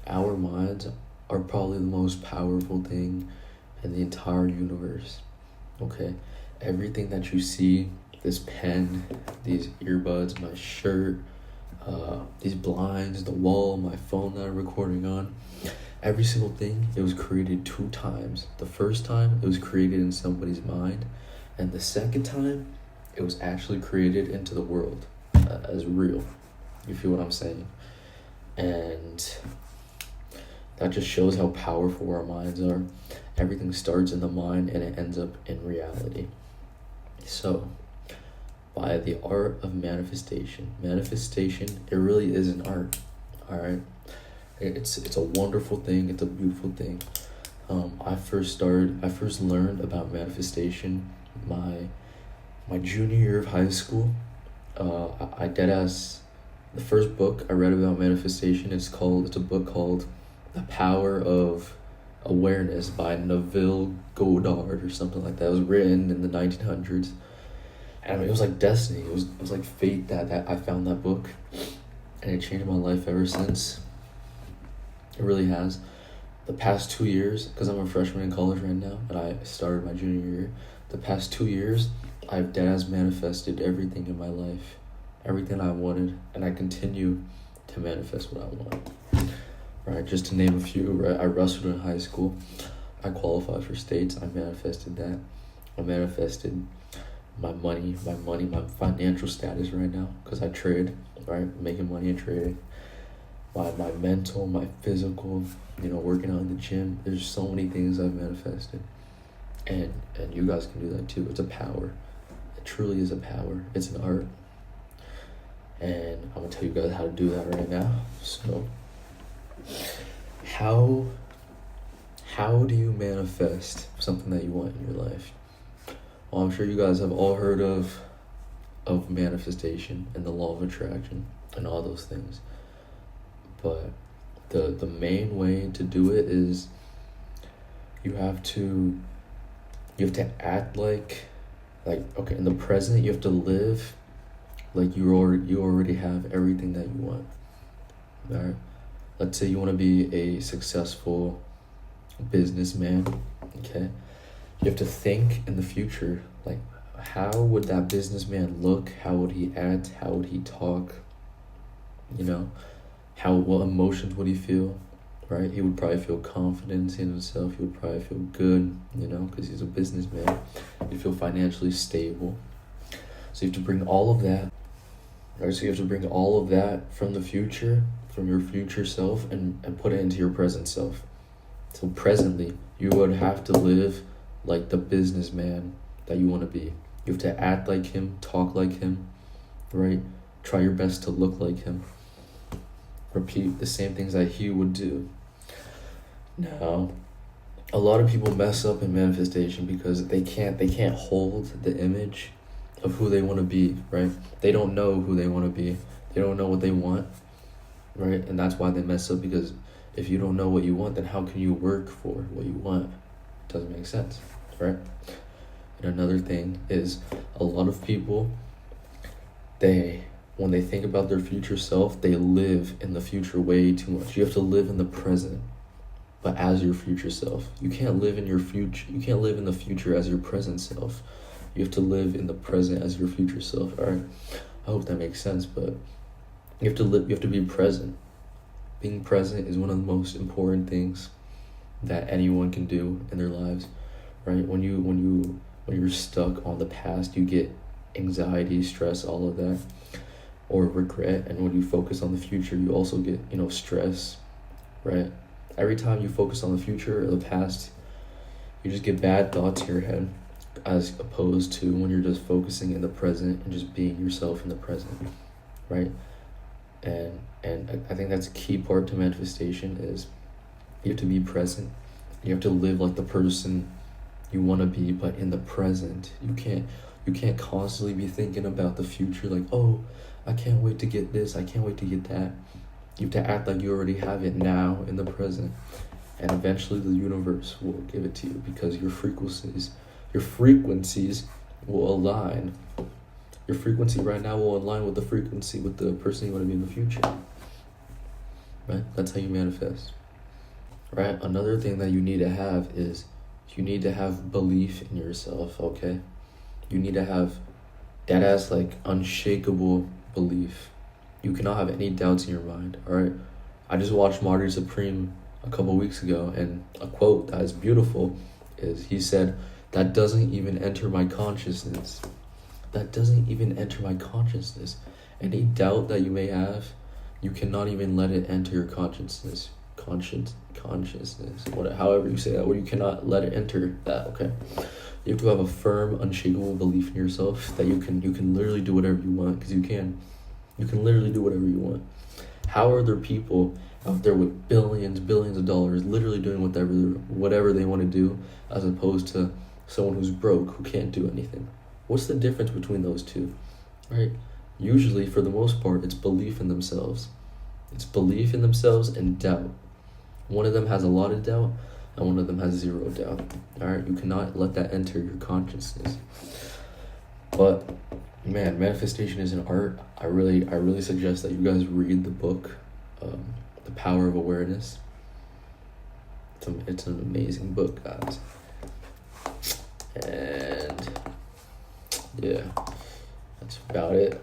our minds are probably the most powerful thing in the entire universe. Okay, everything that you see, this pen, these earbuds, my shirt, these blinds, the wall, my phone that I'm recording on, every single thing, it was created 2 times. The first time, it was created in somebody's mind, and the second time, it was actually created into the world as real. You feel what I'm saying? And that just shows how powerful our minds are. Everything starts in the mind and it ends up in reality. So, by the art of manifestation, it really is an art. All right, it's a wonderful thing. It's a beautiful thing. I first learned about manifestation my junior year of high school. I dead ass, the first book I read about manifestation, it's a book called The Power of Awareness by Neville Goddard or something like that. It was written in the 1900s. And it was like destiny. It was like fate that I found that book. And it changed my life ever since. It really has. The past 2 years, because I'm a freshman in college right now, and I started my junior year. The past 2 years, I've deadass manifested everything in my life. Everything I wanted. And I continue to manifest what I want. Right, just to name a few, right? I wrestled in high school. I qualified for states. I manifested that. I manifested my money, my financial status right now, because I trade, right? Making money and trading. My mental, my physical, working out in the gym. There's so many things I've manifested. And you guys can do that too. It's a power. It truly is a power. It's an art. And I'm gonna tell you guys how to do that right now. So how do you manifest something that you want in your life? Well, I'm sure you guys have all heard of manifestation and the law of attraction and all those things. But the main way to do it is you have to act like okay, in the present you have to live like you already have everything that you want. All right? Let's say you want to be a successful businessman, okay? You have to think in the future, like, how would that businessman look? How would he act? How would he talk? What emotions would he feel, right? He would probably feel confidence in himself. He would probably feel good, because he's a businessman. He'd feel financially stable. So you have to bring all of that, right? So you have to bring all of that from the future, from your future self, and put it into your present self. So presently, you would have to live like the businessman that you want to be. You have to act like him, talk like him, right? Try your best to look like him. Repeat the same things that he would do. Now, a lot of people mess up in manifestation because they can't hold the image of who they want to be, right? They don't know who they want to be. They don't know what they want, right? And that's why they mess up, because if you don't know what you want, then how can you work for what you want? It doesn't make sense, right? And another thing is, a lot of people, when they think about their future self, they live in the future way too much. You have to live in the present, but as your future self. You can't live in the future as your present self. You have to live in the present as your future self. All right, I hope that makes sense, but you have to be present. Being present is one of the most important things that anyone can do in their lives, right? When you're stuck on the past, you get anxiety, stress, all of that, or regret. And when you focus on the future, you also get, stress, right? Every time you focus on the future or the past, you just get bad thoughts in your head, as opposed to when you're just focusing in the present and just being yourself in the present, right? And I think that's a key part to manifestation is you have to be present. You have to live like the person you want to be, but in the present. You can't constantly be thinking about the future, like, oh, I can't wait to get this, I can't wait to get that. You have to act like you already have it now in the present, and eventually the universe will give it to you, because your frequencies will align. Your frequency right now will align with the frequency with the person you want to be in the future. right? That's how you manifest, right? Another thing that you need to have is you need to have belief in yourself, okay? You need to have that as like unshakable belief. You cannot have any doubts in your mind, all right? I just watched Marty Supreme a couple weeks ago, and a quote that is beautiful is he said, "That doesn't even enter my consciousness. That doesn't even enter my consciousness." Any doubt that you may have, you cannot even let it enter your consciousness. Consciousness, however you say that, where you cannot let it enter that, okay? You have to have a firm, unshakable belief in yourself that you can literally do whatever you want, because you can. You can literally do whatever you want. How are there people out there with billions of dollars literally doing whatever they want to do, as opposed to someone who's broke who can't do anything? What's the difference between those two, right? Usually, for the most part, it's belief in themselves. It's belief in themselves and doubt. One of them has a lot of doubt, and one of them has zero doubt. All right, you cannot let that enter your consciousness. But man, manifestation is an art. I really suggest that you guys read the book, The Power of Awareness. It's an amazing book, guys. And yeah, that's about it.